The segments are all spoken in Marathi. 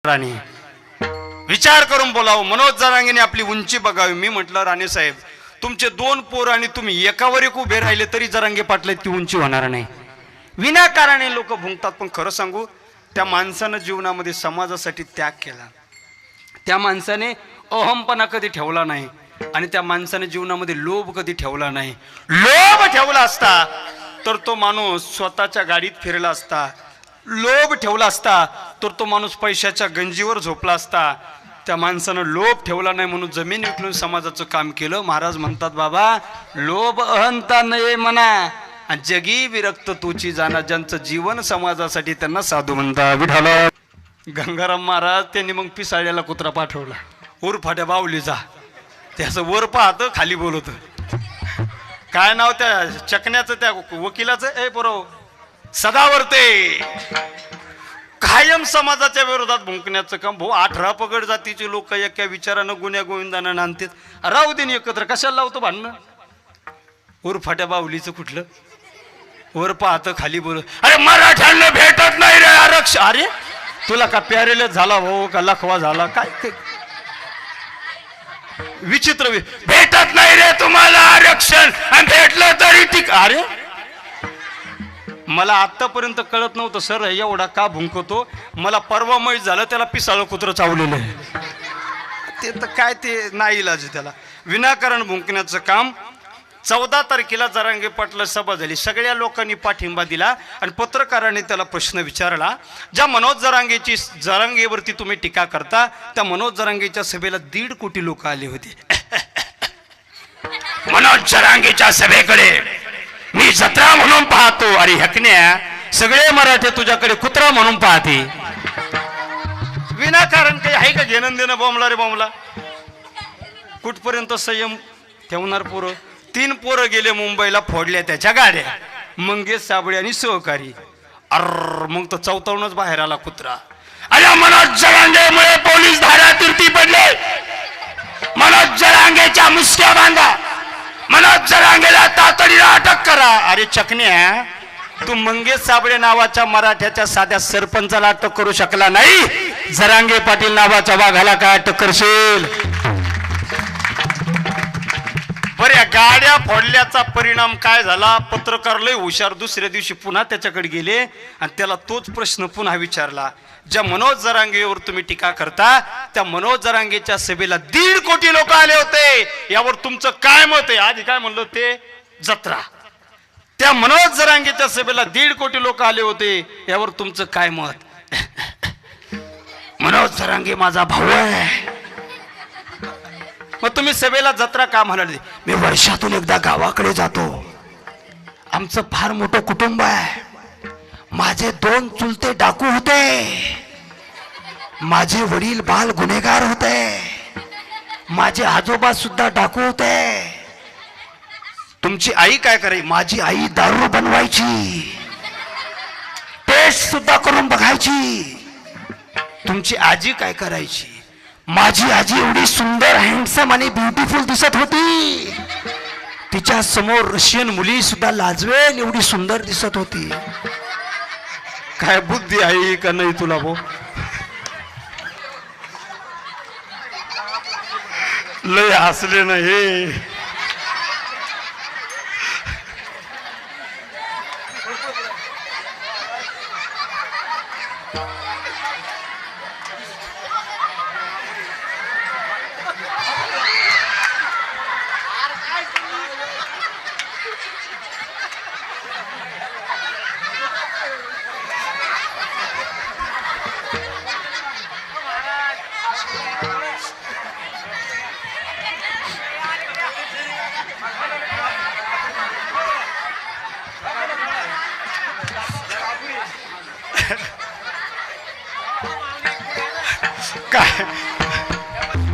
राणे विचार करून बोलावं. मनोज जरांगेने आपली उंची बघावी. मी म्हटलं राणे साहेब, तुमचे दोन पोर आणि तुम्ही एकावर एक उभे राहिले तरी जरांगे पाटला ती उंची होणार नाही. विनाकाराने लोक भुंकतात. पण खरं सांगू, त्या माणसानं जीवनामध्ये समाजासाठी त्याग केला. त्या माणसाने अहमपणा कधी ठेवला नाही आणि त्या माणसाने जीवनामध्ये लोभ कधी ठेवला नाही. लोभ ठेवला असता तर तो माणूस स्वतःच्या गाडीत फिरला असता. लोभ ठेवला असता तर तो माणूस पैशाच्या गंजीवर झोपला असता. त्या माणसानं लोभ ठेवला नाही म्हणून जमीन विकून समाजाचं काम केलं. महाराज म्हणतात, बाबा लोभ अहंता नये म्हणा, जगी विरक्त तुची जाणा. ज्यांचं जीवन समाजासाठी त्यांना साधू म्हणता. विठाला गंगाराम महाराज त्यांनी मग पिसाळ्याला कुत्रा पाठवला. उरफाट्या बावली जा. त्याचं वर पाहतं, खाली बोलत. काय नाव त्या चकण्याचं, त्या वकिलाचं? ए बरोबर, सदावर्ते. कायम समाजाच्या विरोधात भुंकण्याचं काम. भाऊ 18 पगड जातीचे लोक एका विचारानं गुन्ह्या गोविंदानं नांदतात. राहू दे एकत्र, कशाला लावतो भांडणं? उरफाट्या बावलीचं कुठलं? वर पाहतं, खाली बोलत. अरे मराठ्यांना भेटत नाही रे आरक्षण. अरे तुला का प्यारेल झाला भाऊ का लखवा झाला काय? ते विचित्र. भेटत नाही रे तुम्हाला आरक्षण आणि भेटलं तरी ठीक. अरे मला आतापर्यंत कळत नव्हतं सर एवढा का भुंकतो. मला परवा माहीत झालं त्याला पिसाळं कुत्रं चावलेलं आहे. ते तर काय, ते नाही इलाज त्याला. विनाकारण भुंकण्याचं काम. 14 तारखेला जरांगे पाटला सभा झाली. सगळ्या लोकांनी पाठिंबा दिला आणि पत्रकारांनी त्याला प्रश्न विचारला. ज्या मनोज जरांगेवरती तुम्ही टीका करता, त्या मनोज जरांगेच्या सभेला 1.5 कोटी लोक आले होते. मनोज जरांगेच्या सभेकडे मी जत्रा म्हणून पाहतो. अरे हकण्या, सगळे मराठे तुझ्याकडे कुत्रा म्हणून पाहते. विनाकारण काही आहे का घेणं देणं? बॉम्बला रे बॉम्बला. कुठपर्यंत संयम ठेवणार? पोरं 3 पोरं गेले मुंबईला, फोडल्या त्याच्या गाड्या. मंगेश साबळे आणि सहकारी. मग तो चौतावूनच बाहेर आला कुत्रा. अरे मनोज जरांगेमुळे पोलीस धारातीर्थी पडले. मनोज जरांगेच्या मुसक्या बांधा. मनोज जरांगेला तातडीला अटक करा. अरे चकण्या, तू मंगेश साबळे नावाच्या मराठ्याच्या साध्या सरपंचाला अटक करू शकला नाही, जरांगे पाटील नावाच्या वाघाला काय अटक करशील? बऱ्या गाड्या फोडल्याचा परिणाम काय झाला? पत्रकार लय हुशार. दुसऱ्या दिवशी पुन्हा त्याच्याकडे गेले आणि त्याला तोच प्रश्न पुन्हा विचारला. ज्या मनोज जरांगेवर तुम्ही टीका करता, त्या मनोज जरांगेच्या सभेला 1.5 कोटी लोक आले होते. यावर तुमचं काय मत आहे? आधी काय म्हणलं ते? जत्रा. त्या मनोज जरांगेच्या सभेला 1.5 कोटी लोक आले होते. यावर तुमचं काय मत? मनोज जरांगे माझा भाऊ आहे. मग तुम्ही सभेला जत्रा का म्हणाले? मी वर्षातून एकदा गावाकडे जातो. आमचं फार मोठं कुटुंब आहे. माझे 2 चुलते डाकू होते. माझे वडील बाल गुन्हेगार होते. माझे आजोबा सुद्धा डाकू होते. तुमची आई काय करायची? माझी आई दारू बनवायची, टेस्ट सुद्धा करून बघायची. तुमची आजी काय करायची? माझी आजी एवढी सुंदर, हँडसम आणि ब्युटिफुल दिसत होती. तिच्या समोर रशियन मुली सुद्धा लाजवेल एवढी सुंदर दिसत होती. काय बुद्धी आहे का नाही तुला भाऊ? लय हसले ना हे.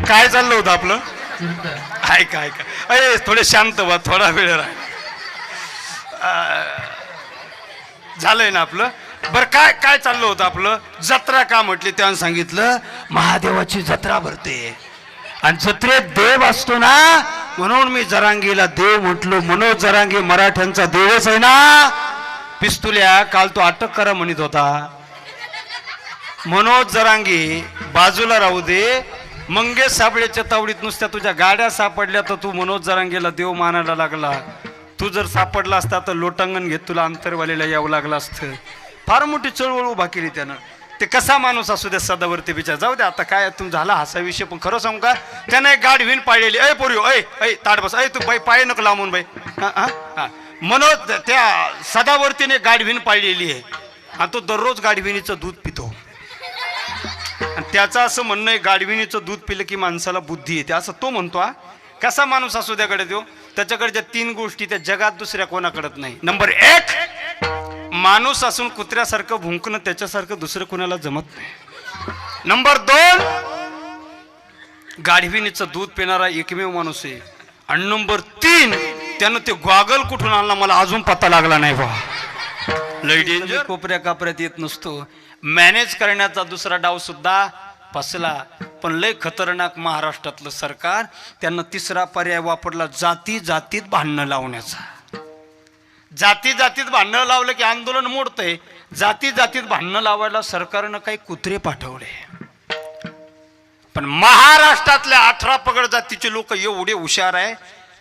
काय चाललं होतं आपलं? ऐका ऐका, अरे थोडे शांत व्हा, थोडा वेळ राहा. झालंय ना आपलं? बरं, काय काय चाललं होतं आपलं? जत्रा का म्हटली? त्यानं सांगितलं महादेवाची जत्रा भरते आणि जत्रेत देव असतो ना, म्हणून मी जरांगेला देव म्हटलो. मनोज जरांगे मराठ्यांचा देवच आहे ना. पिस्तुल्या काल तो अटक करा म्हणत होता. मनोज जरांगे बाजूला राहू दे. मंगेश साबळेच्या तावडीत नुसत्या तुझ्या गाड्या सापडल्या तर तू मनोज जरांगेला देव मानायला लागला. तू जर सापडला असता तर लोटांगण घेत तुला अंतरवालीला यावं लागलं असतं. फार मोठी चळवळ उभा केली त्यानं. ते कसा माणूस असू द्या सदावरती बिचार जाऊ दे. आता काय तुम झाला हासा विषय, पण खरं सांगू का त्यानं एक गाड विण पाळलेली. ऐ पोरी ऐ ताट बस. ऐ तू बाई पाय नको लांबून बाई. मनोज त्या सदावरतीने गाडविण पाळलेली आहे आणि तो दररोज गाडविणीचं दूध पितो. आणि त्याचं असं म्हणणं आहे गाडविणीचं दूध पिलं की माणसाला बुद्धी येते असं तो म्हणतो. कसा माणूस असू द्याकडे देऊ. त्याच्याकडच्या 3 गोष्टी त्या जगात दुसऱ्या कोणाकडत नाही. नंबर 1, माणूस असून कुत्र्यासारखं भुंकणं त्याच्यासारखं दुसरं कोणाला जमत नाही. नंबर 2, गाढविणीचं दूध पिणारा एकमेव माणूस आहे. आणि नंबर 3, त्यानं ते गॉगल कुठून आणला मला अजून पत्ता लागला नाही बा. लय डेंजर. कोपऱ्या कापऱ्यात येत नसतो. मॅनेज करण्याचा दुसरा डाव सुद्धा फसला. पण लय खतरनाक महाराष्ट्रातलं सरकार. त्यांना तिसरा पर्याय वापरला जाती जातीत भांडणं लावण्याचा. जाती जातीत भांडणं लावलं की आंदोलन मोडतंय. जाती जातीत भांडणं लावायला सरकारनं काही कुत्रे पाठवले. पण महाराष्ट्रातल्या 18 पगड जातीचे लोक एवढे हुशार आहे.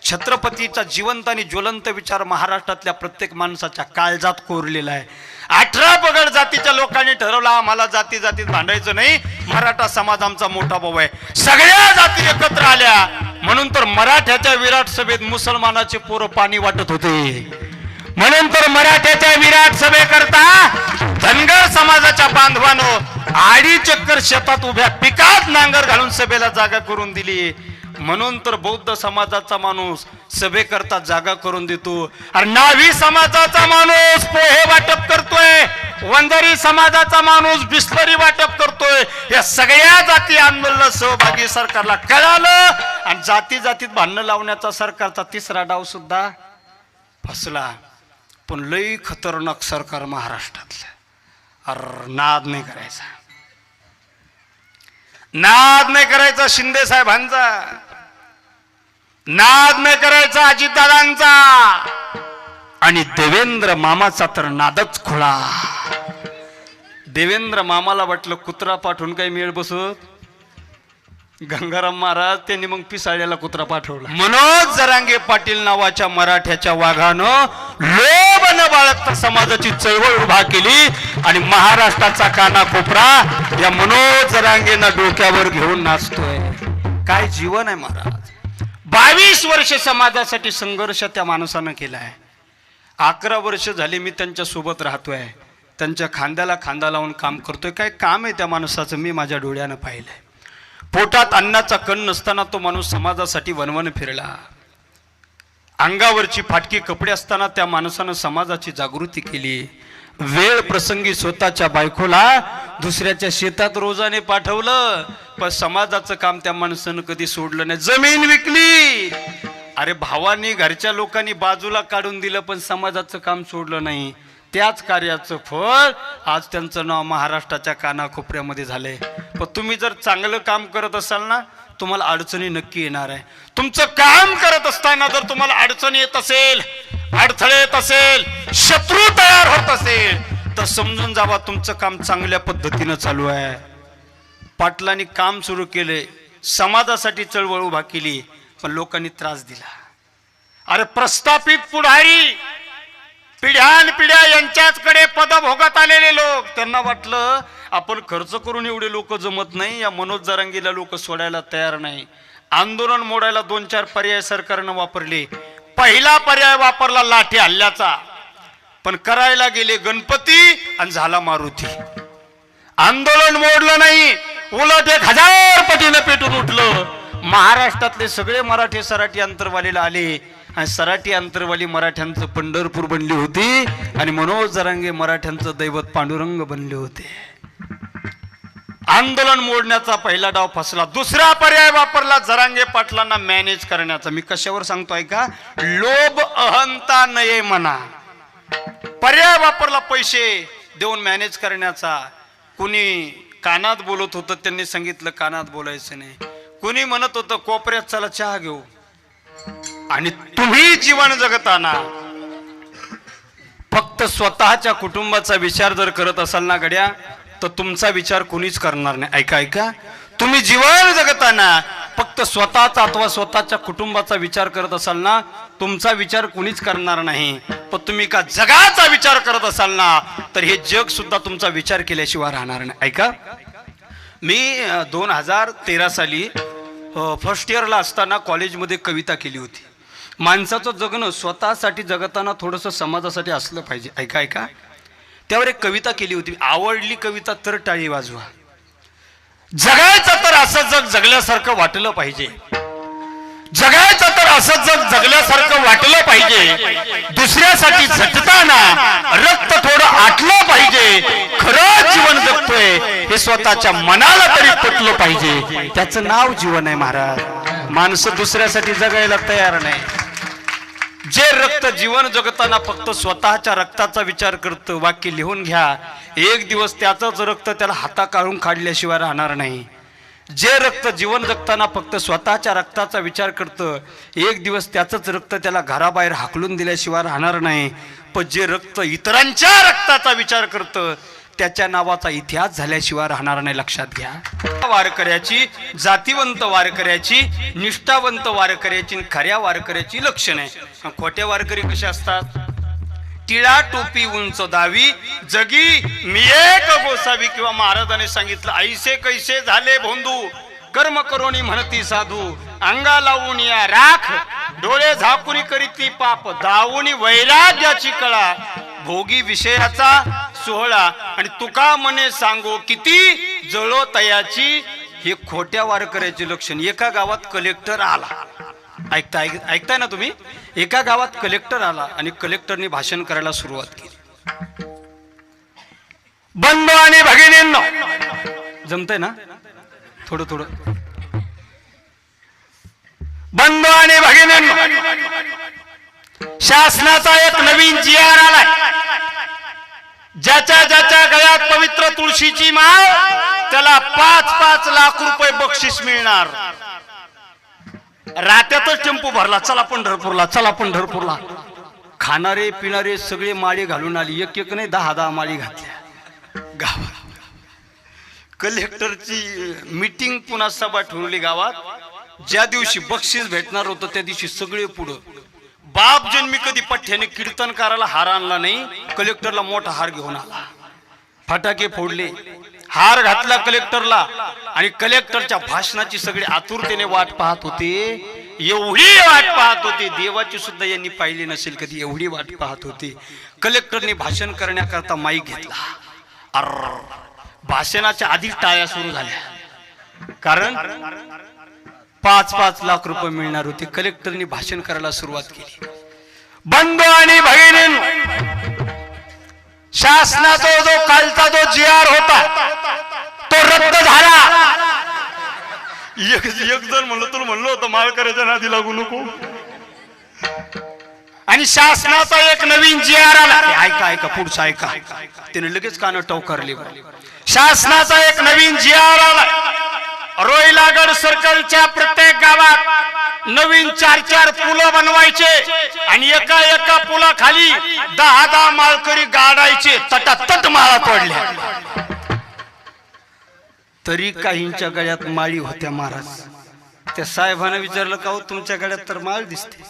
छत्रपतीचा जिवंत आणि ज्वलंत विचार महाराष्ट्रातल्या प्रत्येक माणसाच्या काळजात कोरलेला आहे. 18 पगड जातीच्या लोकांनी ठरवलं आम्हाला जाती जातीत भांडायचं नाही. मराठा समाज आमचा मोठा भाऊ आहे. सगळ्या जाती एकत्र आल्या म्हणून तर मराठ्याच्या विराट सभेत मुसलमानाचे पोरं पाणी वाटत होते. म्हणून तर मराठ्याच्या विराट सभेकरता धनगर समाजाच्या बांधवानं आडी चक्कर शेतात उभ्या पिकात नांगर घालून सभेला जागा करून दिली. म्हणून तर बौद्ध समाजाचा माणूस सभेकरता जागा करून देतो. अरे नावी समाजाचा माणूस पोहे वाटप करतोय. वंजारी समाजाचा माणूस बिस्लरी वाटप करतोय. या सगळ्या जाती आंदोलनात सहभागी सरकारला कळालं आणि जाती जातीत भांडणं लावण्याचा सरकारचा तिसरा डाव सुद्धा फसला. पण लई खतरनाक सरकार महाराष्ट्रातलं. अरे नाद नाही करायचा. नाद नाही करायचा शिंदे साहेबांचा. नाद नाही करायचा अजितदादांचा. आणि देवेंद्र मामाचा तर नादच खुळा. देवेंद्र मामाला वाटलं कुत्रा पाठवून काही मेळ बसत. गंगाराम महाराज त्यांनी मग पिसाळ्याला कुत्रा पाठवला. मनोज जरांगे पाटील नावाच्या मराठ्याच्या वाघानं लोभ न बाळगता समाजाची चळवळ उभा केली आणि महाराष्ट्राचा कानाकोपरा या मनोज जरांगेंना डोक्यावर घेऊन नाचतोय. काय जीवन आहे महाराज. 22 वर्ष समाजासाठी संघर्ष त्या माणसानं केलाय. 11 वर्ष झाली मी त्यांच्या सोबत राहतोय. त्यांच्या खांद्याला खांदा लावून काम करतोय. काय काम आहे त्या माणसाचं मी माझ्या डोळ्यानं पाहिलंय. पोटात अन्नाचा कण नसताना तो माणूस समाजासाठी वनवन फिरला. अंगावरची फाटकी कपडे असताना त्या माणसानं समाजाची जागृती केली. वेळ प्रसंगी स्वतःच्या बायकोला दुसऱ्याच्या शेतात रोजाने पाठवलं. पण समाजाचं काम त्या माणसानं कधी सोडलं नाही. जमीन विकली. अरे भावानी घरच्या लोकांनी बाजूला काढून दिलं पण समाजाचं काम सोडलं नाही. त्याच कार्याचं फळ आज त्यांचं नाव महाराष्ट्राच्या कानाकोपऱ्यामध्ये झालंय. पण तुम्ही जर चांगलं काम करत असाल ना तुम्हाला अडचणी नक्की येणार आहे. तुमचं काम करत असताना जर तुम्हाला अडचणी येत असेल, अडथळे येत असेल, शत्रू तयार होत असेल तर समजून जावा तुमचं काम चांगल्या पद्धतीनं चालू आहे. पाटलांनी काम सुरू केले. समाजासाठी चळवळ उभा केली पण लोकांनी त्रास दिला. अरे प्रस्थापित पुढारी पिढ्यानपिढ्या यांच्याचकडे पद भोगत आलेले लोक. त्यांना वाटलं आपण खर्च करून एवढे लोक जमत नाही. या मनोज जरांगेला लोक सोडायला तयार नाही. आंदोलन मोडायला 2-4 पर्याय सरकारनं वापरले. पहिला पर्याय वापरला लाठी हल्ल्याचा. पण करायला गेले गणपती आणि झाला मारुती. आंदोलन मोडलं नाही उलट 1000 पटीनं पेटून उठलं. महाराष्ट्रातले सगळे मराठी सराठी अंतरवालीला आले आणि सराठी अंतरवाली मराठ्यांचं पंढरपूर बनली होती आणि मनोज जरांगे मराठ्यांचं दैवत पांडुरंग बनले होते. आंदोलन मोडण्याचा पहिला डाव फसला. दुसरा पर्याय वापरला जरांगे पाटलांना मॅनेज करण्याचा. मी कशावर सांगतोय का? लोभ अहंता नये म्हणा. पर्याय वापरला पैसे देऊन मॅनेज करण्याचा. कुणी कानात बोलत होतं त्यांनी सांगितलं कानात बोलायचं नाही. कुणी म्हणत होतं कोपऱ्यात चला चहा घेऊ. आणि तुम्ही जीवन जगताना फक्त स्वतःच्या कुटुंबाचा विचार जर करत असाल ना गड्या तर तुमचा विचार कोणीच करणार नाही. ऐका ऐका, तुम्ही जीवन जगताना फक्त स्वतःचा अथवा स्वतःच्या कुटुंबाचा विचार करत असाल ना, तुमचा विचार कोणीच करणार नाही. पण तुम्ही का जगाचा विचार करत असाल ना, तर हे जग सुद्धा तुमचा विचार केल्याशिवाय राहणार नाही. ऐका, मी 2013 साली फर्स्ट इयरला असताना कॉलेजमध्ये कविता केली होती. माणसाचं जगणं स्वतःसाठी जगताना थोडंसं समाजासाठी असलं पाहिजे. ऐका ऐका, त्यावर एक कविता केली होती. आवडली कविता तर टाळी वाजवा. जगायचं तर असं जग जगल्यासारखं वाटलं पाहिजे. जगायचं तर असं जग जगल्यासारखं वाटलं पाहिजे. दुसऱ्यासाठी झटताना रक्त थोडं आटलं पाहिजे. खरं जीवन जगतोय हे स्वतःच्या मनाला तरी पटलं पाहिजे. त्याचं नाव जीवन आहे महाराज. माणसं दुसऱ्यासाठी जगायला तयार नाही. जे रक्त जीवन जगताना फक्त स्वतःच्या रक्ताचा विचार करतं, वाक्य लिहून घ्या, एक दिवस त्याचंच रक्त त्याला हाता काढून काढल्याशिवाय राहणार नाही. जे रक्त जीवन जगताना फक्त स्वतःच्या रक्ताचा विचार करतं, एक दिवस त्याचंच रक्त त्याला घराबाहेर हाकलून दिल्याशिवाय राहणार नाही. पण जे रक्त इतरांच्या रक्ताचा विचार करतं, त्याच्या नावाचा इतिहास झाल्याशिवाय राहणार नाही. लक्षात घ्या. वारकऱ्याची, जातीवंत वारकऱ्याची, निष्ठावंत वारकऱ्याची, खऱ्या वारकऱ्याची लक्षण आहे. खोट्या वारकरी कसे असतात? टिळा टोपी उंच दावी, जगी मी एक गोसावी. किंवा महाराजांनी सांगितलं, ऐसे कैसे झाले भोंदू, कर्म करोनी म्हणती साधू. अंगा लावून या राख, डोळे झाकुनी करीती पाप, दावूनी वैराग्याची कळा. भोगी विषयाचा सोहळा आणि तुका मने सांगो किती जळो तयाची. हे खोट्या वारकऱ्याचे लक्षण. एका गावात कलेक्टर आला. ऐकताय ना तुम्ही? एका गावात कलेक्टर आला आणि कलेक्टरने भाषण करायला सुरुवात केली. बंधू आणि भगिनींनो, जमतंय ना? थोडं थोडं. बंधू आणि भगिनींनो, शासनाचा एक नवीन जी.आर. आलाय. ज्याच्या ज्याच्या गळ्यात पवित्र तुळशीची माळ, त्याला 5-5 लाख रुपये बक्षीस मिळणार. रात्यातच टेम्पो भरला, चला पंढरपूरला, चला पंढरपूरला. खाणारे पिणारे सगळे माळी घालून आली. एक एक नाही 10-10 माळी घातल्या गावात. कलेक्टरची मीटिंग पुन्हा सभा ठेवली गावात. ज्या दिवशी बक्षीस भेटणार होतं त्या दिवशी सगळे पुढं. बाप जन्मी कधी पठ्याने कीर्तनकाराला हार आणला नाही, कलेक्टरला मोठा हार घेऊन आला. फटाके फोडले, हार घातला कलेक्टरला. आणि कलेक्टरच्या भाषणाची सगळे आतुरतेने वाट पाहत होते. एवढी वाट पाहत होते, देवाची सुद्धा यांनी पाहिली नसेल कधी, एवढी वाट पाहत होते. कलेक्टरने भाषण करण्याकरता माईक घेतला. भाषणाच्या आधी टाळ्या सुरू झाल्या, कारण 5-5 लाख रुपये मिळणार होते. कलेक्टरने भाषण करायला सुरुवात केली. बंधू आणि भगिनींनो, शासनाचा जो कालचा जो जी.आर. होता तो रद्द झाला. एक जण म्हणलं, तुला म्हणलं होतं माळकऱ्याच्या नादी लागू नको. आणि शासनाचा एक नवीन जी.आर. आला. ऐका ऐका, पुढचं ऐका. त्याने लगेच कान टवकारले. शासनाचा एक नवीन जी.आर. आला. रोईलागड सर्कलच्या प्रत्येक गावात नवीन 4-4 पुलं बनवायचे आणि एका एका पुलाखाली 10-10 माळकरी गाडायचे. तटातट माळा पडल्या. तरी काहींच्या गळ्यात माळी होत्या महाराज. त्या साहेबांना विचारलं, का हो तुमच्या गळ्यात तर माळ दिसते,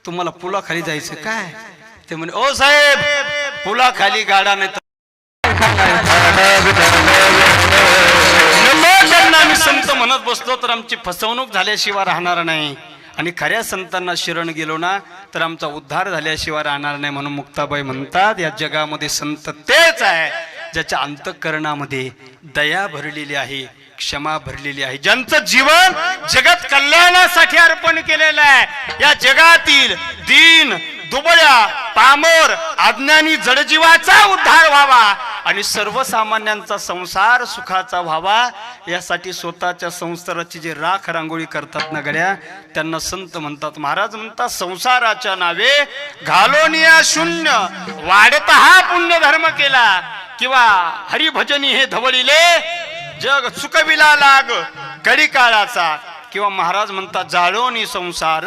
तुम्हाला पुलाखाली जायचं काय? ते म्हणे, ओ साहेब, पुलाखाली गाडा नाही तर आम्ही संत म्हणत बसलो तर आमची फसवणूक झाल्याशिवाय राहणार नाही. आणि खऱ्या संतांना शरण गेलो ना तर आमचा उद्धार झाल्याशिवाय राहणार नाही. म्हणून मुक्ताबाई म्हणतात, या जगामध्ये संत तेच आहे ज्याच्या अंतःकरणामध्ये दया भरलेली आहे, क्षमा भरलेली आहे, ज्यांचं जीवन जगत कल्याणासाठी अर्पण केलेलं आहे. या जगातील दीन दुबळ्या पामर अज्ञानी जडजीवाचा उद्धार व्हावा आणि सर्वसामान्यांचा संसार सुखाचा व्हावा, यासाठी स्वतःच्या संसाराची जे राख रांगोळी करतात ना गड्या, त्यांना संत म्हणतात. महाराज म्हणतात, संसाराच्या नावे घालोनिया शून्य वाढता हा पुण्य धर्म केला, किंवा हरिभजनी हे धवळीले जग चुकविला लाग कडी काळाचा. किंवा महाराज म्हणतात, जाळोनी संसार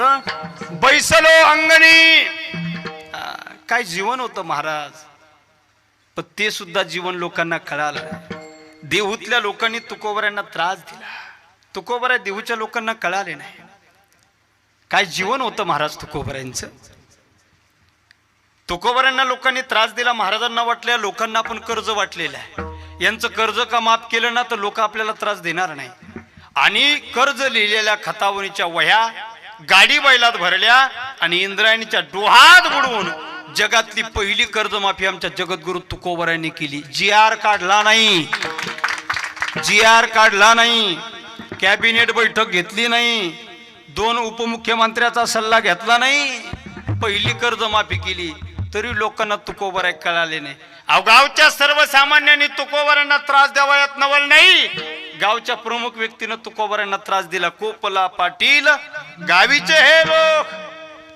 बैसलो अंगणी. काय जीवन होतं महाराज, पण ते सुद्धा जीवन लोकांना कळालं. देहूतल्या लोकांनी तुकोबऱ्यांना त्रास दिला. तुकोबऱ्या देहूच्या लोकांना कळाले नाही काय जीवन होतं महाराज तुकोबऱ्यांचं. तुकोबऱ्यांना लोकांनी त्रास दिला. महाराजांना वाटल्या लोकांना आपण कर्ज वाटलेलं आहे, यांचं कर्ज का माफ केलं ना तर लोक आपल्याला त्रास देणार नाही. आणि कर्ज लिहिलेल्या खतावणीच्या वह्या गाडी बैलात भरल्या आणि इंद्रायणीच्या डोहात बुडवून जगातली पहिली कर्जमाफी आमच्या जगद्गुरु तुकोबऱ्यांनी केली. GR काढला नाही, GR काढला नाही, कॅबिनेट बैठक घेतली नाही, 2 उपमुख्यमंत्र्याचा सल्ला घेतला नाही, पहिली कर्जमाफी केली. तरी लोकांना तुकोबऱ्या कळाले नाही. अहो गावच्या सर्वसामान्यांनी तुकोबऱ्यांना त्रास द्यावयात नवल नाही. गावच्या प्रमुख व्यक्तीनं तुकोबऱ्यांना त्रास दिला. कोपला पाटील गावीचे हे लोक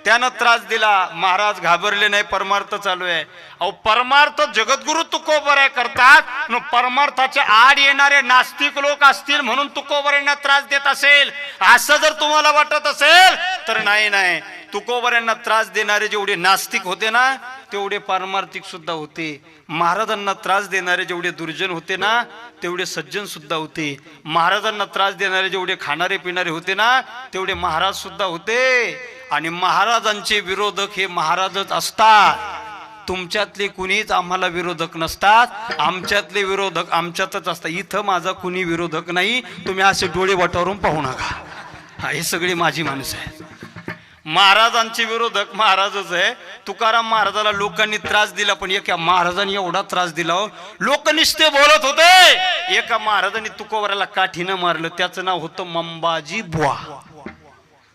त्यानं त्रास दिला. महाराज घाबरले नाही. परमार्थ चालू आहे. अहो परमार्थ जगद्गुरु तुकोबऱ्या करतात. परमार्थाच्या आड येणारे नास्तिक लोक असतील म्हणून तुकोबऱ्यांना त्रास देत असेल असं जर तुम्हाला वाटत असेल तर नाही. तुकोबऱ्यांना त्रास देणारे जेवढे नास्तिक होते ना तेवढे पारमार्थिक सुद्धा होते. महाराजांना त्रास देणारे जेवढे दुर्जन होते ना तेवढे सज्जन सुद्धा होते. महाराजांना त्रास देणारे जेवढे खाणारे पिणारे होते ना तेवढे महाराज सुद्धा होते. आणि महाराजांचे विरोधक हे महाराजच असतात. तुमच्यातले कुणीच आम्हाला विरोधक नसतात. आमच्यातले विरोधक आमच्यातच असतात. इथं माझा कुणी विरोधक नाही. तुम्ही असे डोळे वटारून पाहू नका. हे सगळी माझी माणसं आहे. महाराजांचे विरोधक महाराजच आहे. तुकाराम महाराजाला लोकांनी त्रास दिला पण एका महाराजांनी एवढा त्रास दिला लोक निस्ते बोलत होते. एका महाराजांनी तुकोबऱ्याला काठीनं मारलं. त्याचं नाव होतं मंबाजी बुवा.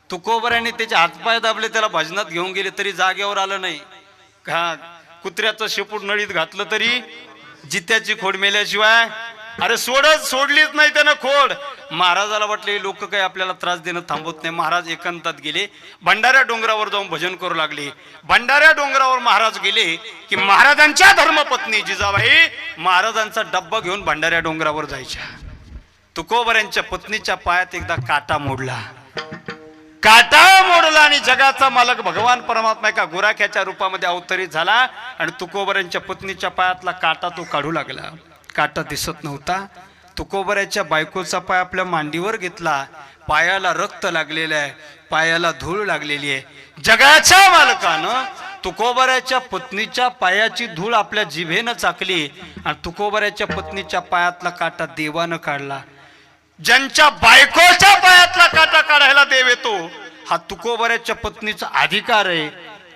तुकोबऱ्याने त्याचे हातपाय दाबले, त्याला भजनात घेऊन गेले तरी जागेवर आलं नाही. कुत्र्याचं शेपूट नळीत घातलं तरी जित्याची खोड मेल्याशिवाय अरे सोडलीच नाही त्यानं खोड. महाराजाला वाटले लोक काही आपल्याला त्रास देणं थांबवत नाही. महाराज एकांतात गेले. भंडाऱ्या डोंगरावर जाऊन भजन करू लागले. भंडाऱ्या डोंगरावर महाराज गेले की महाराजांच्या धर्मपत्नी जिजाबाई महाराजांचा डब्बा घेऊन भंडाऱ्या डोंगरावर जायच्या. तुकोबऱ्यांच्या पत्नीच्या पायात एकदा काटा मोडला आणि जगाचा मालक भगवान परमात्मा एका गुराख्याच्या रूपामध्ये अवतरित झाला आणि तुकोबऱ्यांच्या पत्नीच्या पायातला काटा तो काढू लागला. काटा दिसत नव्हता. तुकोबऱ्याच्या बायकोचा पाय आपल्या मांडीवर घेतला. पायाला रक्त लागलेलं आहे, पायाला धूळ लागलेली आहे. जगाच्या मालकानं तुकोबऱ्याच्या पत्नीच्या पायाची धूळ आपल्या जिभेनं चाकली आणि तुकोबऱ्याच्या पत्नीच्या पायातला काटा देवानं काढला. ज्यांच्या बायकोच्या पायातला काटा काढायला देव येतो हा तुकोबऱ्याच्या पत्नीचा अधिकार आहे.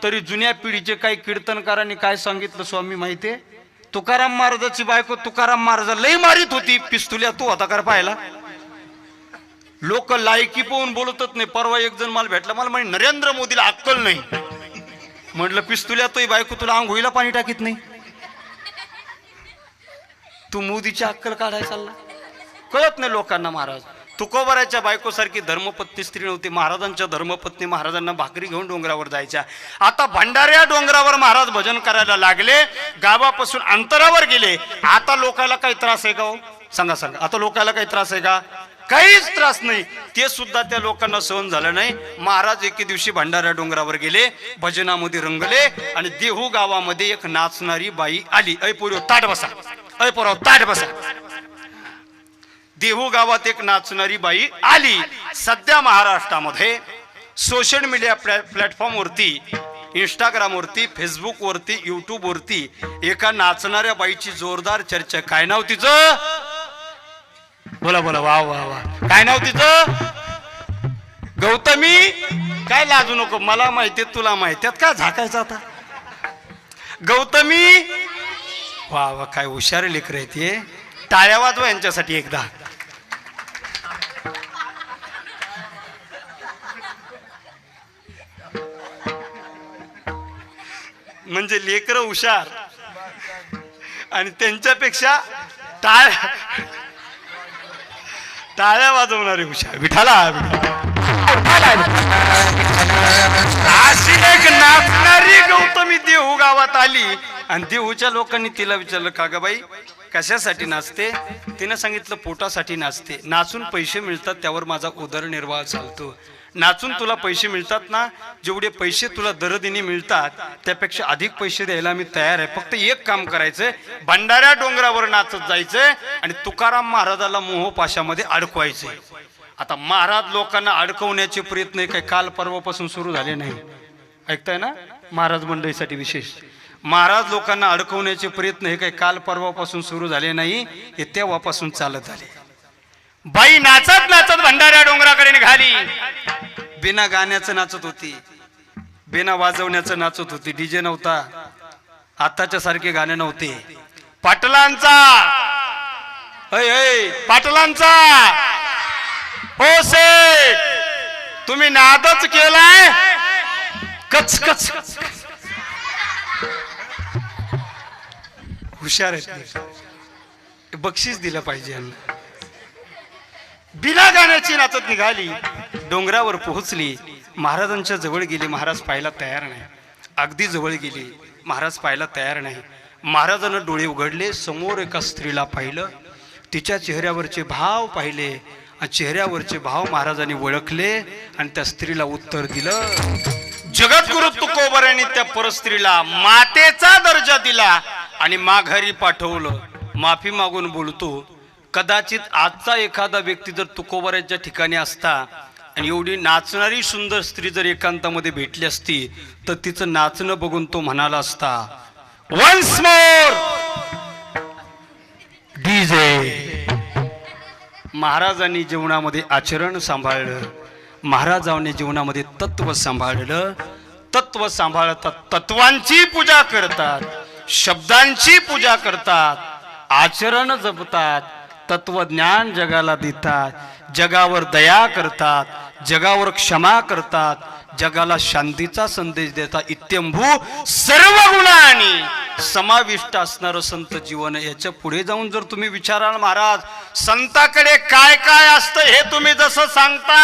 तरी जुन्या पिढीचे काही कीर्तनकारांनी काय सांगितलं स्वामी माहितीये? तुकाराम महाराजाची बायको तुकाराम महाराज लई मारित होती. पिस्तुल्या तू होता कर पाहिला. लोक लायकी पाहून बोलतच नाही. परवा एक जण मला भेटला, मला म्हणे नरेंद्र मोदीला अक्कल नाही. म्हटलं पिस्तुल्या तो बायको तुला आंघोळीला पाणी टाकीत नाही. तू मोदीची अक्कल काढायला चालला. कळत नाही लोकांना. महाराज तुकोबऱ्याच्या बायकोसारखी धर्मपत्नी स्त्री नव्हती. महाराजांच्या धर्मपत्नी महाराजांना भाकरी घेऊन डोंगरावर जायच्या. आता भंडाऱ्या डोंगरावर महाराज भजन करायला लागले. गावापासून अंतरावर गेले. आता लोकांना काही त्रास आहे का हो? सांगा. आता लोकांना काही त्रास आहे का? काहीच त्रास नाही. ते सुद्धा त्या लोकांना सहन झालं नाही. महाराज एके दिवशी भंडाऱ्या डोंगरावर गेले, भजनामध्ये रंगले आणि देहू गावामध्ये एक नाचणारी बाई आली. ऐ पोरी ताट बसा, ऐ पोराव ताट बसा. देहू गावात एक नाचणारी बाई आली. सध्या महाराष्ट्रामध्ये सोशल मीडिया प्लॅटफॉर्म वरती, इंस्टाग्राम वरती, फेसबुक वरती, युट्यूब वरती एका नाचणाऱ्या बाईची जोरदार चर्चा. काय नाव तिचं? बोला. वा वा वा. काय नाव तिचं? गौतमी. काय लाजू नको, मला माहितीये तुला माहितीये. काय झाकायचं आता? गौतमी. वा वा, काय हुशार लेकर आहेत हे. टाळ्या वाजवा यांच्यासाठी एकदा. म्हणजे लेकर हुशार आणि त्यांच्यापेक्षा टाळ्या वाजवणारे हुशार. विठाला अशी एक नाचणारी गौतमी देहू गावात आली आणि देहूच्या लोकांनी तिला विचारलं का ग बाई कशासाठी नाचते? तिने सांगितलं पोटासाठी नाचते. नाचून पैसे मिळतात त्यावर माझा उदरनिर्वाह चालतो. नाचून तुला पैसे मिळतात ना, जेवढे पैसे तुला दरदिनी मिळतात त्यापेक्षा अधिक पैसे द्यायला मी तयार आहे. फक्त एक काम करायचंय, भंडाऱ्या डोंगरावर नाचत जायचंय आणि तुकाराम महाराजाला मोहपाशामध्ये अडकवायचंय. आता महाराज लोकांना अडकवण्याचे प्रयत्न काही काल परवापासून सुरू झाले नाही. ऐकताय ना, महाराज मंडळीसाठी विशेष. महाराज लोकांना अडकवण्याचे प्रयत्न हे काही काल परवापासून सुरू झाले नाही, हे तेव्हापासून चालत आले. बाई नाचत नाचत भंडाऱ्या डोंगराकडे निघाली. बिना गाण्याचं नाचत होती, बिना वाजवण्याचं नाचत होती. डीजे नव्हता, आताच्या सारखे गाणे नव्हते. पाटलांचा पाटलांचा हो सेठ, तुम्ही नादच केलाय. कच कच हुशार आहेत, बक्षीस दिलं पाहिजे यांना. बिना गाण्याची नाचत निघाली, डोंगरावर पोहोचली. महाराजांच्या जवळ गेली. महाराज पाहायला तयार नाही. अगदी जवळ गेली, महाराज पाहायला तयार नाही. महाराजांना डोळे उघडले, समोर एका स्त्रीला पाहिलं. तिच्या चेहऱ्यावरचे भाव पाहिले, चेहऱ्यावरचे भाव महाराजांनी ओळखले आणि त्या स्त्रीला उत्तर दिलं. जगद्गुरु तुकोबरांनी त्या परस्त्रीला मातेचा दर्जा दिला आणि माघारी पाठवलं. माफी मागून बोलतो, कदाचित आजचा एखादा व्यक्ती जर तुकोबराच्या ठिकाणी असता आणि एवढी नाचणारी सुंदर स्त्री जर एकांतामध्ये भेटली असती तर तिचं नाचणं बघून तो म्हणाला असता, वन्स मोर डीजे. महाराजांनी जीवनामध्ये आचरण सांभाळलं, महाराजांनी जीवनामध्ये तत्व सांभाळलं. तत्व सांभाळतात, तत्वांची पूजा करतात, शब्दांची पूजा करतात, आचरण जपतात, तत्वज्ञान जगाला देतात, जगावर दया करतात, जगावर क्षमा करतात, जगाला शांतीचा संदेश देतात. इत्यंभू सर्व गुणांनी समाविष्ट असणारं संत जीवन. याच्या पुढे जाऊन जर तुम्ही विचाराल, महाराज संताकडे काय काय असतं हे तुम्ही जसं सांगता,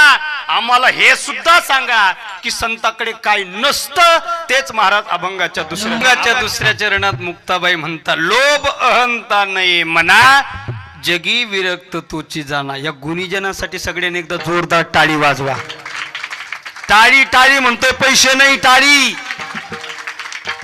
आम्हाला हे सुद्धा सांगा की संताकडे काय नसतं. तेच महाराज अभंगाच्या दुसऱ्या चरणात मुक्ताबाई म्हणतात, लोभ अहंता नाही मना, जगी विरक्त तोची जाना. या गुणीजनासाठी सगळ्यांनी एकदा जोरदार टाळी वाजवा. टाळी टाळी म्हणतोय, पैसे नाही, टाळी.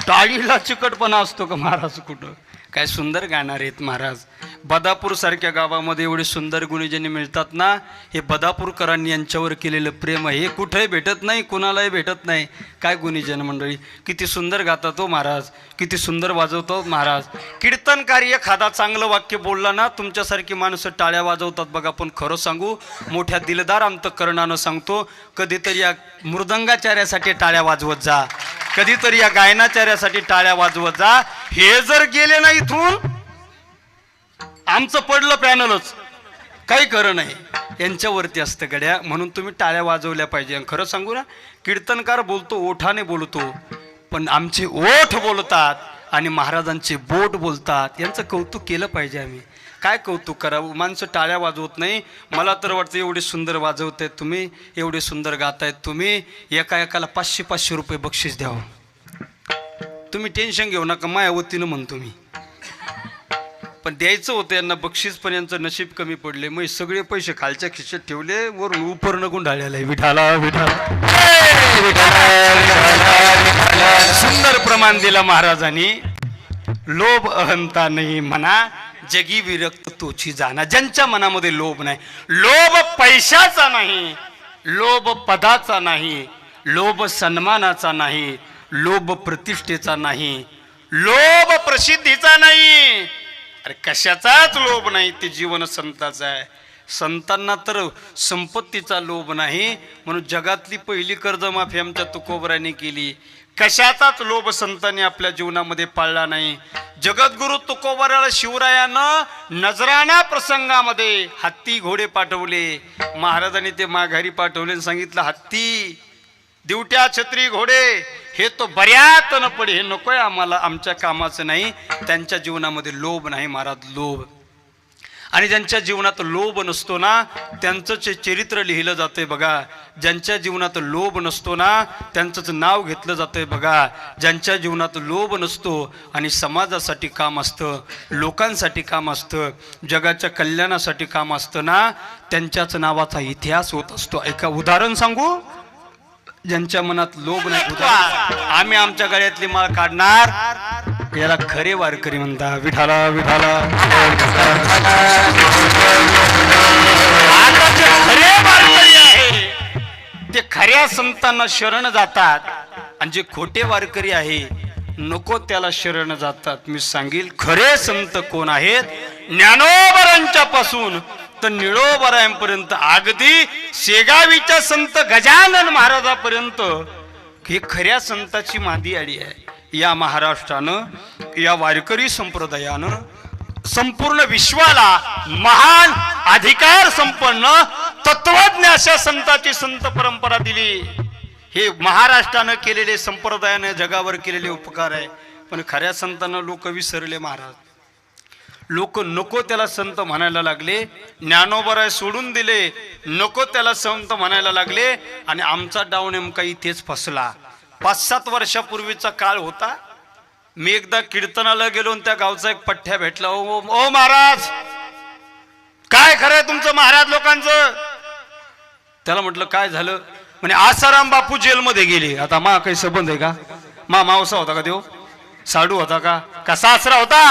टाळीला चिकटपणा असतो का महाराज? कुठं काय सुंदर गाणार आहेत महाराज. बदापूर सारख्या गावामध्ये एवढे सुंदर गुणीजनी मिळतात ना, हे बदापूरकरांनी यांच्यावर केलेलं प्रेम आहे. हे कुठेही भेटत नाही, कुणालाही भेटत नाही. काय गुणीजन मंडळी, किती सुंदर गातात हो महाराज, किती सुंदर वाजवतो महाराज. कीर्तनकारी एखादा चांगलं वाक्य बोलला ना, तुमच्यासारखी माणसं टाळ्या वाजवतात बघा. पण खरं सांगू, मोठ्या दिलदार अंतःकरणानं सांगतो, कधीतरी या मृदंगाचार्यासाठी टाळ्या वाजवत जा, कधीतरी या गायनाचार्यासाठी टाळ्या वाजवत जा. हे जर गेले ना इथून, आमचं पडलं पॅनलच, काही खरं नाही. यांच्यावरती असतं गड्या, म्हणून तुम्ही टाळ्या वाजवल्या पाहिजे. खरं सांगू ना, कीर्तनकार बोलतो, ओठाने बोलतो, पण आमचे ओठ बोलतात आणि महाराजांचे बोट बोलतात. यांचं कौतुक केलं पाहिजे आम्ही. काय कौतुक करावं, माणसं टाळ्या वाजवत नाही. मला तर वाटतं एवढे सुंदर वाजवतायत तुम्ही, एवढे सुंदर गातायत तुम्ही, एका एकाला 500-500 रुपये बक्षीस द्यावं. तुम्ही टेन्शन घेऊ नका, माया वतीनं म्हणतो मी. पण द्यायचं होतं यांना बक्षीस, पण यांचं नशीब कमी पडले. मग सगळे पैसे खालच्या खिशात ठेवले, वरून उपरनं गुंडाळलेला आहे. विठाला विठाला सुंदर प्रमाण दिला महाराजांनी. लोभ अहंता नाही म्हणा, जगी विरक्त तोची जाना. ज्यांच्या मनामध्ये लोभ नाही, लोभ पैशाचा नाही, लोभ पदाचा नाही, लोभ सन्मानाचा नाही, लोभ प्रतिष्ठेचा नाही, लोभ प्रसिद्धीचा नाही. अरे कशाचाच लोभ नाही, ते जीवन संताचं आहे. संतांना तर संपत्तीचा लोभ नाही, म्हणून जगातली पहिली कर्जमाफी आमच्या तुकोबरांनी केली. कशाचाच लोभ संतांनी आपल्या जीवनामध्ये पाळला नाही. जगद्गुरु तुकोबराला शिवरायानं नजराणा प्रसंगामध्ये हत्ती घोडे पाठवले. महाराजांनी ते माघारी पाठवले आणि सांगितलं, हत्ती दिवट्या छत्री घोडे हे तो बऱ्यात न पडे, हे नकोय आम्हाला, आमच्या कामाचं नाही. त्यांच्या जीवनामध्ये लोभ नाही महाराज, लोभ. आणि ज्यांच्या जीवनात लोभ नसतो ना त्यांचंच चरित्र लिहिलं जातंय बघा. ज्यांच्या जीवनात लोभ नसतो ना त्यांचंच नाव घेतलं जातंय बघा. ज्यांच्या जीवनात लोभ नसतो आणि समाजासाठी काम असतं, लोकांसाठी काम असतं, जगाच्या कल्याणासाठी काम असतं ना त्यांच्याच नावाचा इतिहास होत असतो. ऐका उदाहरण सांगू. ज्यांच्या मनात लोभ नाही, आम्ही आमच्या गळ्यातली माळ काढणार, याला खरे वारकरी म्हणतात. विठाला विठाला. खरे वारकरी आहे ते खऱ्या संतांना शरण जातात आणि जे खोटे वारकरी आहे नको त्याला शरण जातात. मी सांगेल खरे संत कोण आहेत. ज्ञानोबरांच्या पासून तर निळोबरायांपर्यंत, अगदी शेगावीच्या संत गजानन महाराजापर्यंत ही खऱ्या संताची मादी आडी आहे. या महाराष्ट्रानं, या वारकरी संप्रदायानं संपूर्ण विश्वाला महान अधिकार संपन्न तत्वज्ञ अशा संतांची संत परंपरा दिली. हे महाराष्ट्रानं केलेले, संप्रदायानं जगावर केलेले उपकार आहे. पण खऱ्या संतांना लोक विसरले महाराज. लोक नको त्याला संत म्हणायला लागले. ज्ञानोबराय सोडून दिले, नको त्याला संत म्हणायला लागले. आणि आमचा डाव नेमका इथेच फसला. 5-7 वर्षापूर्वीचा काळ होता. मी एकदा कीर्तनाला गेलो आणि त्या गावचा एक पठ्ठ्या भेटला. ओ महाराज, काय खरंय तुमचं महाराज लोकांचं? त्याला म्हटलं काय झालं? म्हणे आसाराम बापू जेलमध्ये गेले. आता मा काही संबंध आहे का? मावसा होता का देव? साडू होता का सासरा होता?